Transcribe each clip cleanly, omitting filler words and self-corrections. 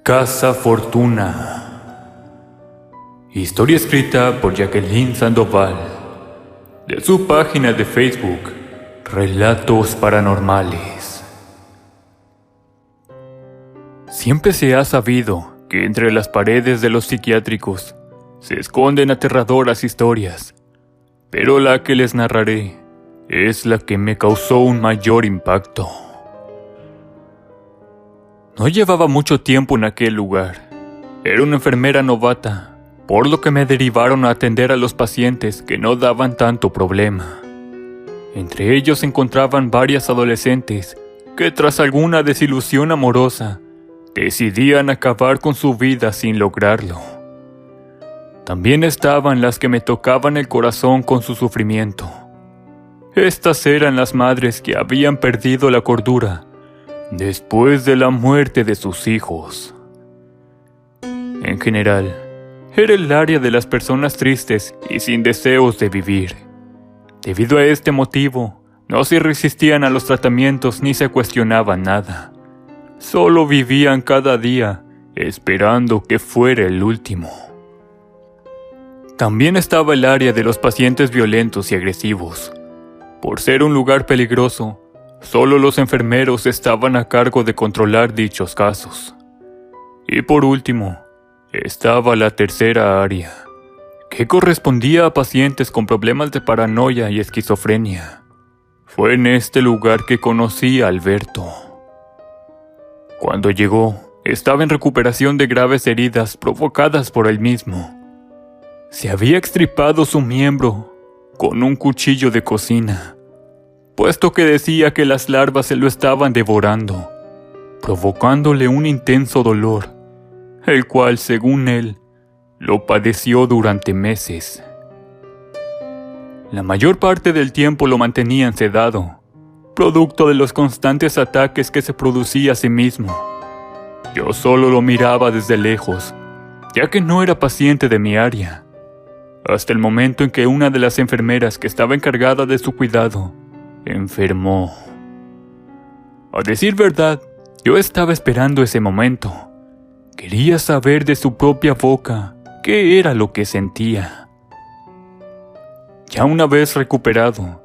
Casa Fortuna. Historia escrita por Jacqueline Sandoval, de su página de Facebook, Relatos Paranormales. Siempre se ha sabido que entre las paredes de los psiquiátricos se esconden aterradoras historias, pero la que les narraré es la que me causó un mayor impacto. No llevaba mucho tiempo en aquel lugar. Era una enfermera novata, por lo que me derivaron a atender a los pacientes que no daban tanto problema. Entre ellos se encontraban varias adolescentes que, tras alguna desilusión amorosa, decidían acabar con su vida sin lograrlo. También estaban las que me tocaban el corazón con su sufrimiento. Estas eran las madres que habían perdido la cordura después de la muerte de sus hijos. En general, era el área de las personas tristes y sin deseos de vivir. Debido a este motivo, no se resistían a los tratamientos ni se cuestionaban nada. Solo vivían cada día esperando que fuera el último. También estaba el área de los pacientes violentos y agresivos. Por ser un lugar peligroso, solo los enfermeros estaban a cargo de controlar dichos casos. Y por último, estaba la tercera área, que correspondía a pacientes con problemas de paranoia y esquizofrenia. Fue en este lugar que conocí a Alberto. Cuando llegó, estaba en recuperación de graves heridas provocadas por él mismo. Se había extirpado su miembro con un cuchillo de cocina, puesto que decía que las larvas se lo estaban devorando, provocándole un intenso dolor, el cual, según él, lo padeció durante meses. La mayor parte del tiempo lo mantenían sedado, producto de los constantes ataques que se producía a sí mismo. Yo solo lo miraba desde lejos, ya que no era paciente de mi área, hasta el momento en que una de las enfermeras que estaba encargada de su cuidado enfermó. A decir verdad, yo estaba esperando ese momento. Quería saber de su propia boca qué era lo que sentía. Ya una vez recuperado,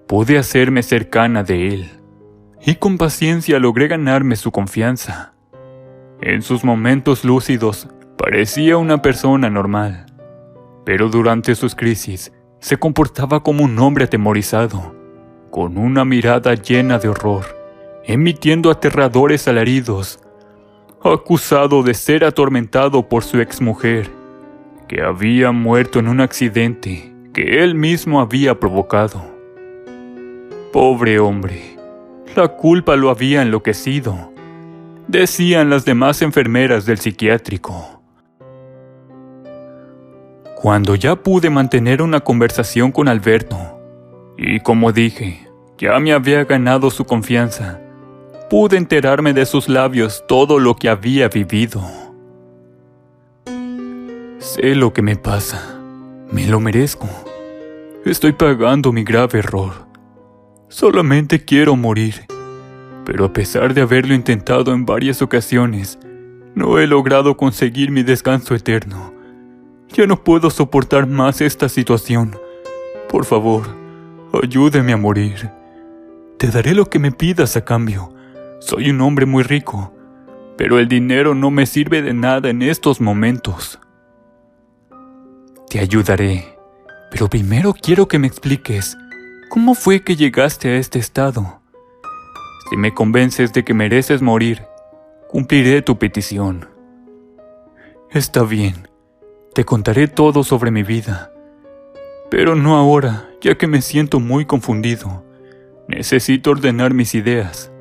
pude hacerme cercana de él, y con paciencia logré ganarme su confianza. En sus momentos lúcidos, parecía una persona normal, pero durante sus crisis, se comportaba como un hombre atemorizado, con una mirada llena de horror, emitiendo aterradores alaridos, acusado de ser atormentado por su exmujer, que había muerto en un accidente que él mismo había provocado. Pobre hombre, la culpa lo había enloquecido, decían las demás enfermeras del psiquiátrico. Cuando ya pude mantener una conversación con Alberto, y como dije, ya me había ganado su confianza, pude enterarme de sus labios todo lo que había vivido. Sé lo que me pasa, me lo merezco. Estoy pagando mi grave error. Solamente quiero morir, pero a pesar de haberlo intentado en varias ocasiones, no he logrado conseguir mi descanso eterno. Ya no puedo soportar más esta situación. Por favor, ayúdeme a morir. Te daré lo que me pidas a cambio. Soy un hombre muy rico, pero el dinero no me sirve de nada en estos momentos. Te ayudaré, pero primero quiero que me expliques cómo fue que llegaste a este estado. Si me convences de que mereces morir, cumpliré tu petición. Está bien, te contaré todo sobre mi vida, pero no ahora, ya que me siento muy confundido. Necesito ordenar mis ideas.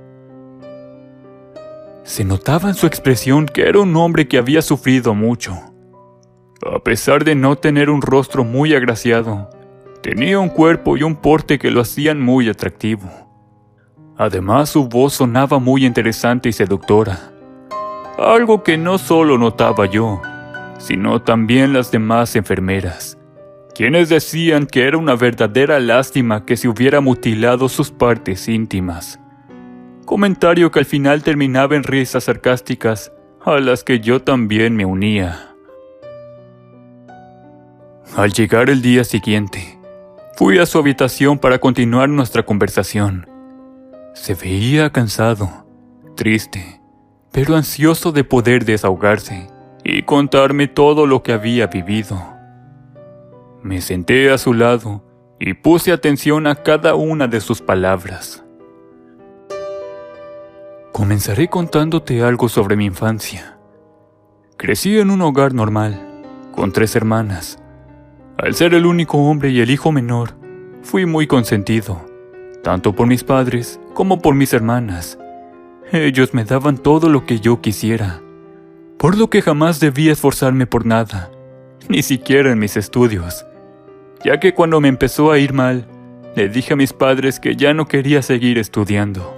Se notaba en su expresión que era un hombre que había sufrido mucho. A pesar de no tener un rostro muy agraciado, tenía un cuerpo y un porte que lo hacían muy atractivo. Además, su voz sonaba muy interesante y seductora, algo que no solo notaba yo, sino también las demás enfermeras, quienes decían que era una verdadera lástima que se hubiera mutilado sus partes íntimas. Comentario que al final terminaba en risas sarcásticas a las que yo también me unía. Al llegar el día siguiente, fui a su habitación para continuar nuestra conversación. Se veía cansado, triste, pero ansioso de poder desahogarse y contarme todo lo que había vivido. Me senté a su lado y puse atención a cada una de sus palabras. Comenzaré contándote algo sobre mi infancia. Crecí en un hogar normal, con 3 hermanas. Al ser el único hombre y el hijo menor, fui muy consentido, tanto por mis padres como por mis hermanas. Ellos me daban todo lo que yo quisiera, por lo que jamás debía esforzarme por nada, ni siquiera en mis estudios, ya que cuando me empezó a ir mal, le dije a mis padres que ya no quería seguir estudiando.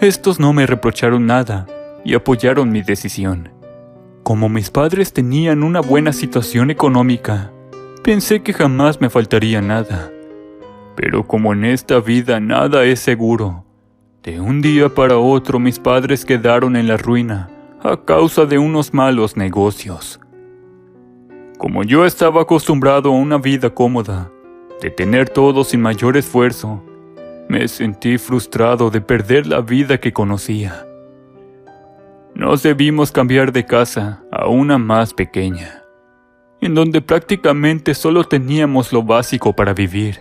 Estos no me reprocharon nada y apoyaron mi decisión. Como mis padres tenían una buena situación económica, pensé que jamás me faltaría nada. Pero como en esta vida nada es seguro, de un día para otro mis padres quedaron en la ruina a causa de unos malos negocios. Como yo estaba acostumbrado a una vida cómoda, de tener todo sin mayor esfuerzo, me sentí frustrado de perder la vida que conocía. Nos debimos cambiar de casa a una más pequeña, en donde prácticamente solo teníamos lo básico para vivir.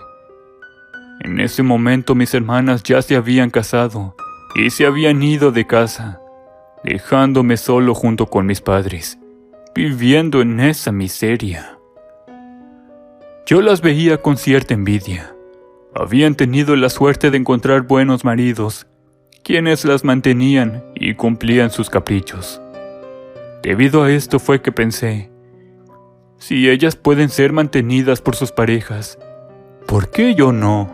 En ese momento mis hermanas ya se habían casado y se habían ido de casa, dejándome solo junto con mis padres, viviendo en esa miseria. Yo las veía con cierta envidia. Habían tenido la suerte de encontrar buenos maridos, quienes las mantenían y cumplían sus caprichos. Debido a esto fue que pensé, si ellas pueden ser mantenidas por sus parejas, ¿por qué yo no?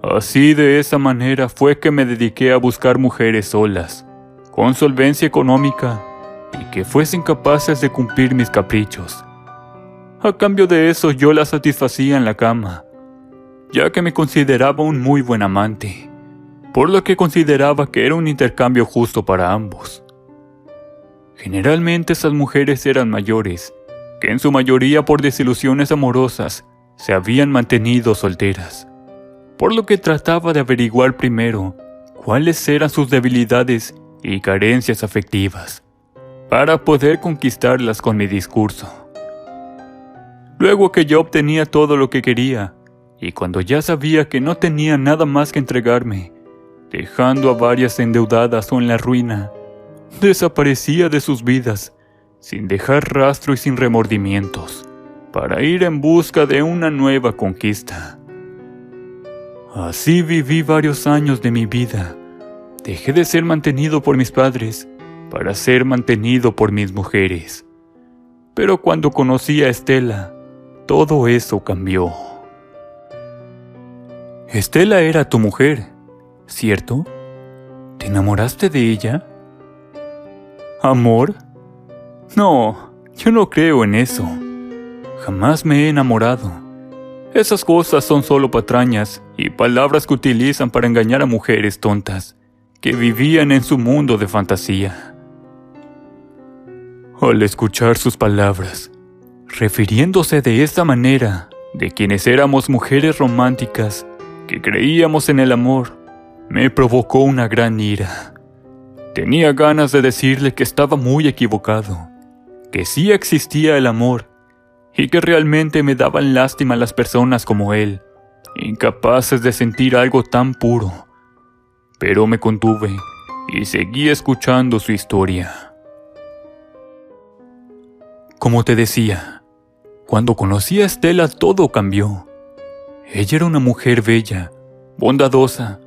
Así de esa manera fue que me dediqué a buscar mujeres solas, con solvencia económica y que fuesen capaces de cumplir mis caprichos. A cambio de eso yo las satisfacía en la cama, ya que me consideraba un muy buen amante, por lo que consideraba que era un intercambio justo para ambos. Generalmente esas mujeres eran mayores, que en su mayoría por desilusiones amorosas se habían mantenido solteras, por lo que trataba de averiguar primero cuáles eran sus debilidades y carencias afectivas, para poder conquistarlas con mi discurso. Luego que yo obtenía todo lo que quería, y cuando ya sabía que no tenía nada más que entregarme, dejando a varias endeudadas o en la ruina, desaparecía de sus vidas, sin dejar rastro y sin remordimientos, para ir en busca de una nueva conquista. Así viví varios años de mi vida. Dejé de ser mantenido por mis padres para ser mantenido por mis mujeres. Pero cuando conocí a Estela, todo eso cambió. Estela era tu mujer, ¿cierto? ¿Te enamoraste de ella? ¿Amor? No, yo no creo en eso. Jamás me he enamorado. Esas cosas son solo patrañas y palabras que utilizan para engañar a mujeres tontas que vivían en su mundo de fantasía. Al escuchar sus palabras, refiriéndose de esta manera de quienes éramos mujeres románticas que creíamos en el amor, me provocó una gran ira. Tenía ganas de decirle que estaba muy equivocado, que sí existía el amor y que realmente me daban lástima las personas como él, incapaces de sentir algo tan puro. Pero me contuve y seguí escuchando su historia. Como te decía, cuando conocí a Estela todo cambió. Ella era una mujer bella, bondadosa,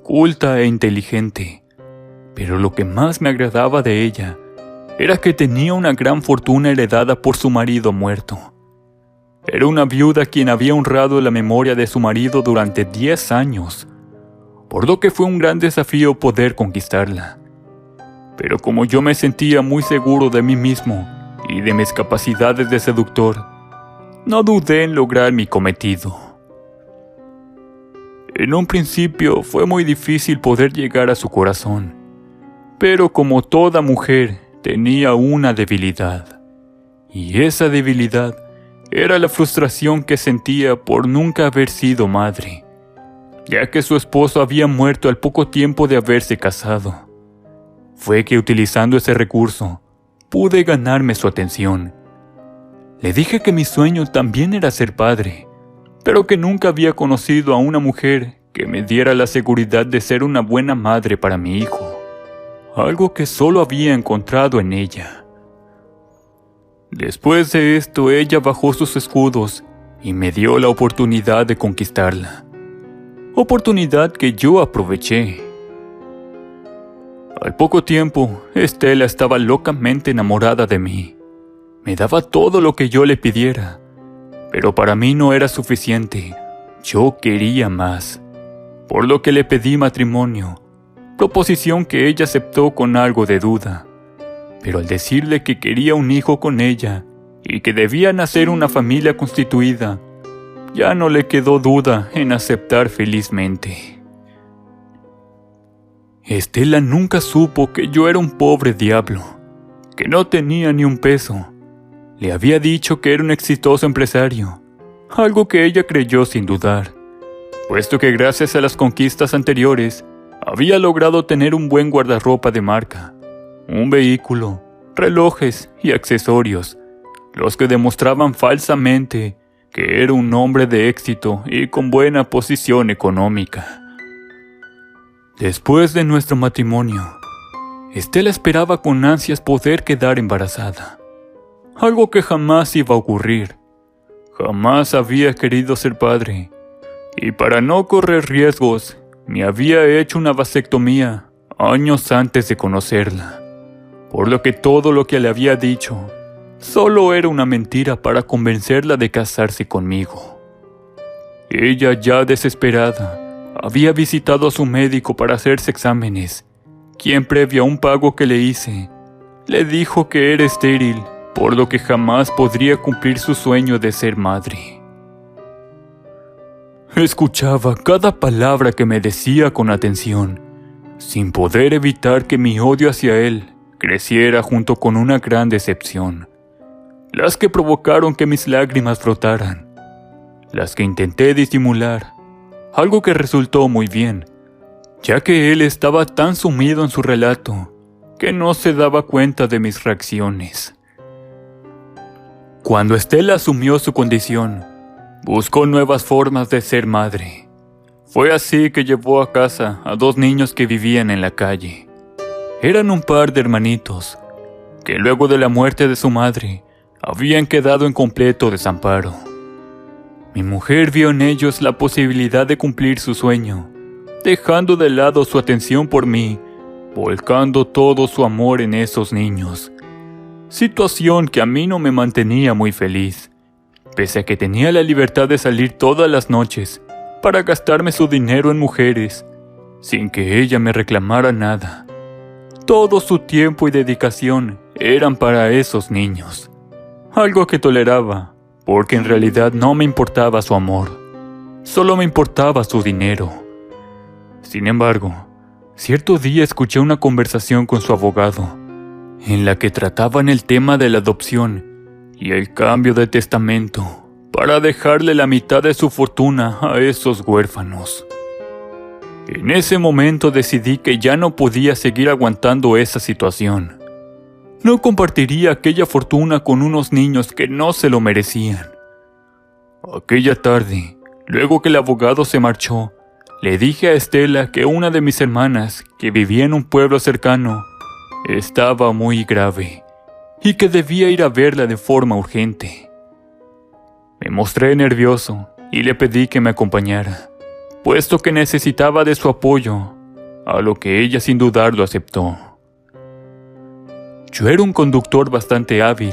culta e inteligente. Pero lo que más me agradaba de ella era que tenía una gran fortuna heredada por su marido muerto. Era una viuda quien había honrado la memoria de su marido durante 10 años, por lo que fue un gran desafío poder conquistarla. Pero como yo me sentía muy seguro de mí mismo y de mis capacidades de seductor, no dudé en lograr mi cometido. En un principio fue muy difícil poder llegar a su corazón, Pero como toda mujer, tenía una debilidad. Y esa debilidad era la frustración que sentía por nunca haber sido madre, ya que su esposo había muerto al poco tiempo de haberse casado. Fue que utilizando ese recurso, pude ganarme su atención. Le dije que mi sueño también era ser padre, pero que nunca había conocido a una mujer que me diera la seguridad de ser una buena madre para mi hijo, algo que solo había encontrado en ella. Después de esto, ella bajó sus escudos y me dio la oportunidad de conquistarla. Oportunidad que yo aproveché. Al poco tiempo, Estela estaba locamente enamorada de mí. Me daba todo lo que yo le pidiera, pero para mí no era suficiente. Yo quería más, por lo que le pedí matrimonio, proposición que ella aceptó con algo de duda. Pero al decirle que quería un hijo con ella y que debía nacer una familia constituida, ya no le quedó duda en aceptar felizmente. Estela nunca supo que yo era un pobre diablo, que no tenía ni un peso. Le había dicho que era un exitoso empresario, algo que ella creyó sin dudar, puesto que gracias a las conquistas anteriores, había logrado tener un buen guardarropa de marca, un vehículo, relojes y accesorios, los que demostraban falsamente que era un hombre de éxito y con buena posición económica. Después de nuestro matrimonio, Estela esperaba con ansias poder quedar embarazada, algo que jamás iba a ocurrir. Jamás había querido ser padre, y para no correr riesgos, me había hecho una vasectomía años antes de conocerla, por lo que todo lo que le había dicho solo era una mentira para convencerla de casarse conmigo. Ella, ya desesperada, había visitado a su médico para hacerse exámenes, quien previo a un pago que le hice, le dijo que era estéril, por lo que jamás podría cumplir su sueño de ser madre. Escuchaba cada palabra que me decía con atención, sin poder evitar que mi odio hacia él creciera junto con una gran decepción, las que provocaron que mis lágrimas brotaran, las que intenté disimular, algo que resultó muy bien, ya que él estaba tan sumido en su relato que no se daba cuenta de mis reacciones. Cuando Estela asumió su condición, buscó nuevas formas de ser madre. Fue así que llevó a casa a 2 niños que vivían en la calle. Eran un par de hermanitos, que luego de la muerte de su madre, habían quedado en completo desamparo. Mi mujer vio en ellos la posibilidad de cumplir su sueño, dejando de lado su atención por mí, volcando todo su amor en esos niños. Situación que a mí no me mantenía muy feliz, pese a que tenía la libertad de salir todas las noches para gastarme su dinero en mujeres, sin que ella me reclamara nada. Todo su tiempo y dedicación eran para esos niños, algo que toleraba, porque en realidad no me importaba su amor, solo me importaba su dinero. Sin embargo, cierto día escuché una conversación con su abogado, en la que trataban el tema de la adopción y el cambio de testamento para dejarle la mitad de su fortuna a esos huérfanos. En ese momento decidí que ya no podía seguir aguantando esa situación. No compartiría aquella fortuna con unos niños que no se lo merecían. Aquella tarde, luego que el abogado se marchó, le dije a Estela que una de mis hermanas, que vivía en un pueblo cercano, estaba muy grave y que debía ir a verla de forma urgente. Me mostré nervioso y le pedí que me acompañara, puesto que necesitaba de su apoyo, a lo que ella sin dudarlo aceptó. Yo era un conductor bastante hábil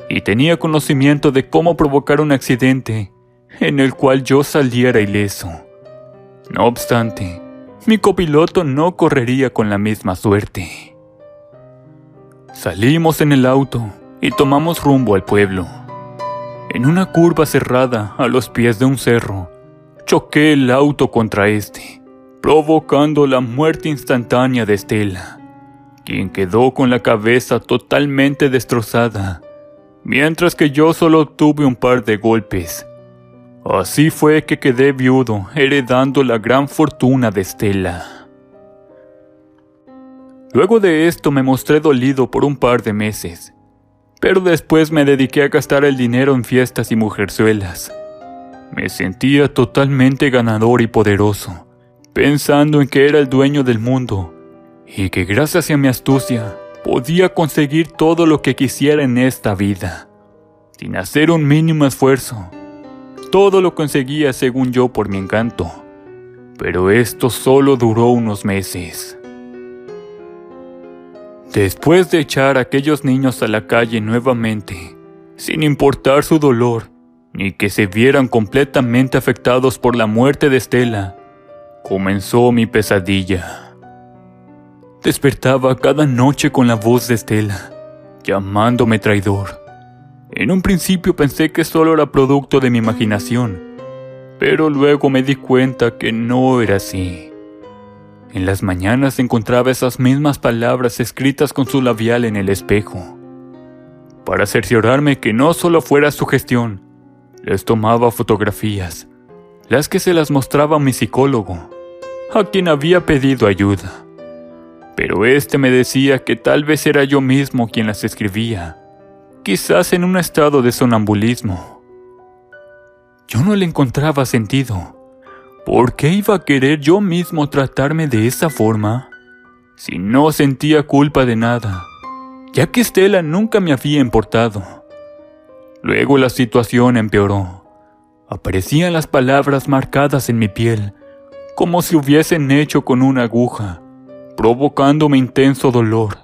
y tenía conocimiento de cómo provocar un accidente en el cual yo saliera ileso. No obstante, mi copiloto no correría con la misma suerte. Salimos en el auto y tomamos rumbo al pueblo. En una curva cerrada a los pies de un cerro, choqué el auto contra este, provocando la muerte instantánea de Estela, quien quedó con la cabeza totalmente destrozada, mientras que yo solo obtuve un par de golpes. Así fue que quedé viudo, heredando la gran fortuna de Stella. Luego de esto me mostré dolido por un par de meses, pero después me dediqué a gastar el dinero en fiestas y mujerzuelas. Me sentía totalmente ganador y poderoso, pensando en que era el dueño del mundo y que gracias a mi astucia podía conseguir todo lo que quisiera en esta vida, sin hacer un mínimo esfuerzo. Todo lo conseguía según yo por mi encanto, pero esto solo duró unos meses. Después de echar a aquellos niños a la calle nuevamente, sin importar su dolor, ni que se vieran completamente afectados por la muerte de Stella, comenzó mi pesadilla. Despertaba cada noche con la voz de Stella, llamándome traidor. En un principio pensé que solo era producto de mi imaginación, pero luego me di cuenta que no era así. En las mañanas encontraba esas mismas palabras escritas con su labial en el espejo. Para cerciorarme que no solo fuera sugestión, les tomaba fotografías, las que se las mostraba a mi psicólogo, a quien había pedido ayuda. Pero este me decía que tal vez era yo mismo quien las escribía, quizás en un estado de sonambulismo. Yo no le encontraba sentido. ¿Por qué iba a querer yo mismo tratarme de esa forma? Si no sentía culpa de nada, ya que Stella nunca me había importado. Luego la situación empeoró. Aparecían las palabras marcadas en mi piel, como si hubiesen hecho con una aguja, provocándome intenso dolor.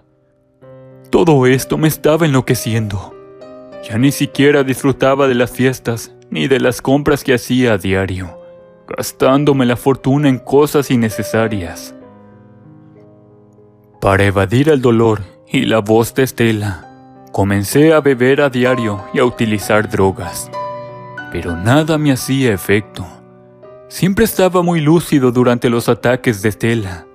Todo esto me estaba enloqueciendo. Ya ni siquiera disfrutaba de las fiestas ni de las compras que hacía a diario, gastándome la fortuna en cosas innecesarias. Para evadir el dolor y la voz de Stella, comencé a beber a diario y a utilizar drogas. Pero nada me hacía efecto. Siempre estaba muy lúcido durante los ataques de Stella,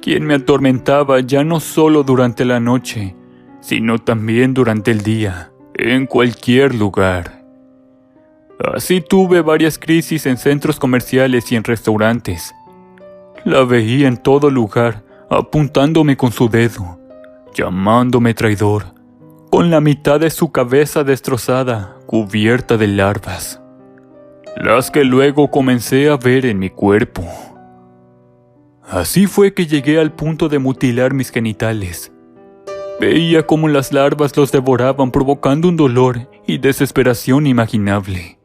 quien me atormentaba ya no solo durante la noche, sino también durante el día, en cualquier lugar. Así tuve varias crisis en centros comerciales y en restaurantes. La veía en todo lugar, apuntándome con su dedo, llamándome traidor, con la mitad de su cabeza destrozada, cubierta de larvas, las que luego comencé a ver en mi cuerpo. Así fue que llegué al punto de mutilar mis genitales. Veía cómo las larvas los devoraban, provocando un dolor y desesperación inimaginable.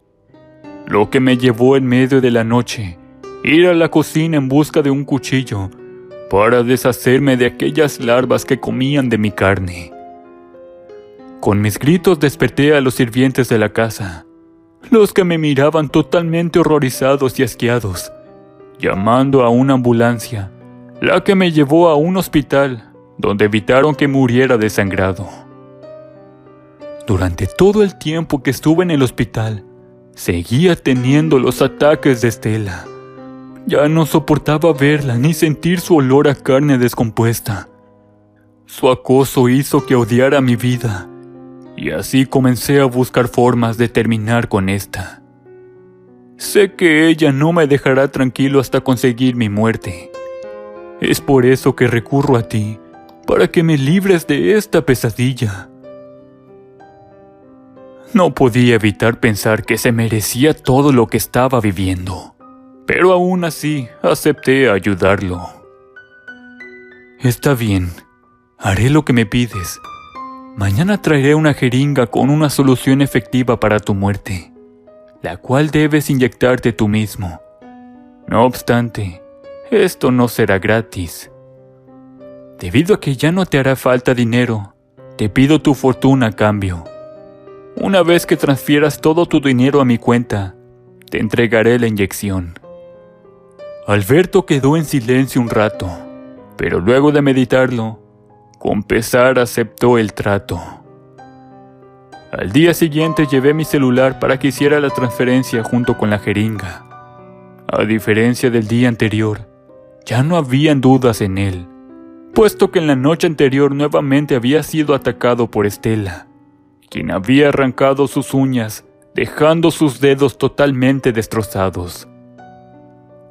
Lo que me llevó en medio de la noche, ir a la cocina en busca de un cuchillo, para deshacerme de aquellas larvas que comían de mi carne. Con mis gritos desperté a los sirvientes de la casa, los que me miraban totalmente horrorizados y asqueados, llamando a una ambulancia, la que me llevó a un hospital, donde evitaron que muriera desangrado. Durante todo el tiempo que estuve en el hospital, seguía teniendo los ataques de Stella. Ya no soportaba verla ni sentir su olor a carne descompuesta. Su acoso hizo que odiara mi vida, y así comencé a buscar formas de terminar con esta. Sé que ella no me dejará tranquilo hasta conseguir mi muerte. Es por eso que recurro a ti, para que me libres de esta pesadilla. No podía evitar pensar que se merecía todo lo que estaba viviendo, pero aún así acepté ayudarlo. Está bien, haré lo que me pides. Mañana traeré una jeringa con una solución efectiva para tu muerte, la cual debes inyectarte tú mismo. No obstante, esto no será gratis. Debido a que ya no te hará falta dinero, te pido tu fortuna a cambio. Una vez que transfieras todo tu dinero a mi cuenta, te entregaré la inyección. Alberto quedó en silencio un rato, pero luego de meditarlo, con pesar aceptó el trato. Al día siguiente llevé mi celular para que hiciera la transferencia junto con la jeringa. A diferencia del día anterior, ya no habían dudas en él, puesto que en la noche anterior nuevamente había sido atacado por Estela, quien había arrancado sus uñas, dejando sus dedos totalmente destrozados.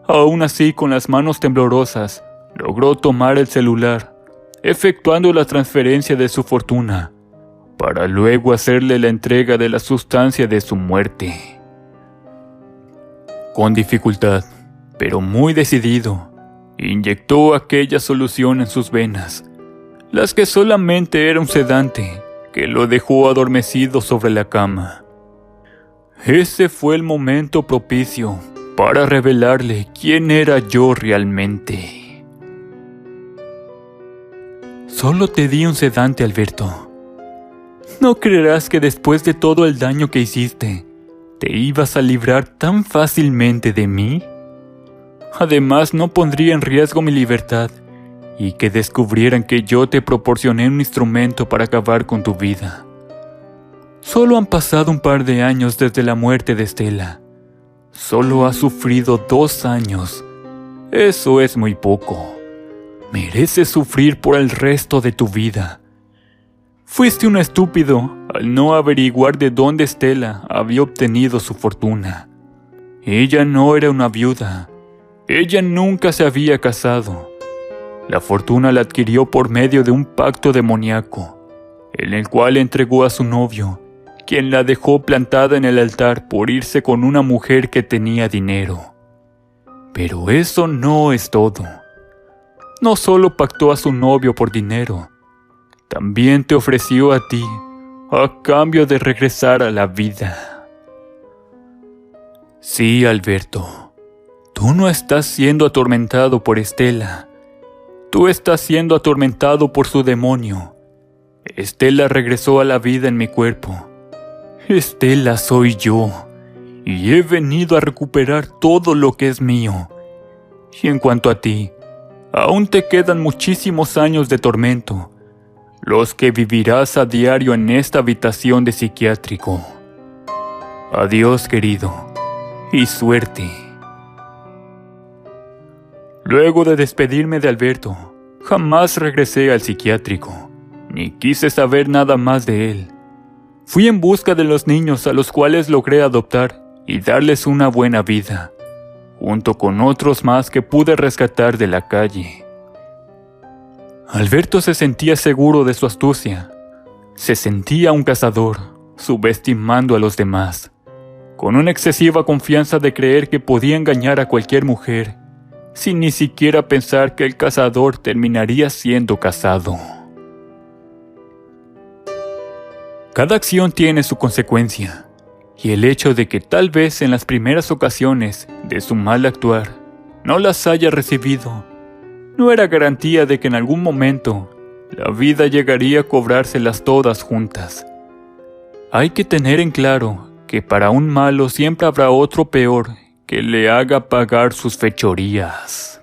Aún así, con las manos temblorosas, logró tomar el celular, efectuando la transferencia de su fortuna, para luego hacerle la entrega de la sustancia de su muerte. Con dificultad, pero muy decidido, inyectó aquella solución en sus venas, las que solamente era un sedante que lo dejó adormecido sobre la cama. Ese fue el momento propicio para revelarle quién era yo realmente. Solo te di un sedante, Alberto. No creerás que después de todo el daño que hiciste, te ibas a librar tan fácilmente de mí. Además, no pondría en riesgo mi libertad y que descubrieran que yo te proporcioné un instrumento para acabar con tu vida. Solo han pasado un par de años desde la muerte de Estela. Solo has sufrido 2 años. Eso es muy poco. Mereces sufrir por el resto de tu vida. Fuiste un estúpido al no averiguar de dónde Estela había obtenido su fortuna. Ella no era una viuda. Ella nunca se había casado. La fortuna la adquirió por medio de un pacto demoníaco, en el cual entregó a su novio, quien la dejó plantada en el altar por irse con una mujer que tenía dinero. Pero eso no es todo. No solo pactó a su novio por dinero, también te ofreció a ti, a cambio de regresar a la vida. Sí, Alberto, tú no estás siendo atormentado por Estela. Tú estás siendo atormentado por su demonio. Estela regresó a la vida en mi cuerpo. Estela soy yo, y he venido a recuperar todo lo que es mío. Y en cuanto a ti, aún te quedan muchísimos años de tormento, los que vivirás a diario en esta habitación de psiquiátrico. Adiós, querido, y suerte. Luego de despedirme de Alberto, jamás regresé al psiquiátrico, ni quise saber nada más de él. Fui en busca de los niños a los cuales logré adoptar y darles una buena vida, junto con otros más que pude rescatar de la calle. Alberto se sentía seguro de su astucia. Se sentía un cazador, subestimando a los demás, con una excesiva confianza de creer que podía engañar a cualquier mujer, sin ni siquiera pensar que el cazador terminaría siendo cazado. Cada acción tiene su consecuencia, y el hecho de que tal vez en las primeras ocasiones de su mal actuar no las haya recibido, no era garantía de que en algún momento la vida llegaría a cobrárselas todas juntas. Hay que tener en claro que para un malo siempre habrá otro peor que le haga pagar sus fechorías.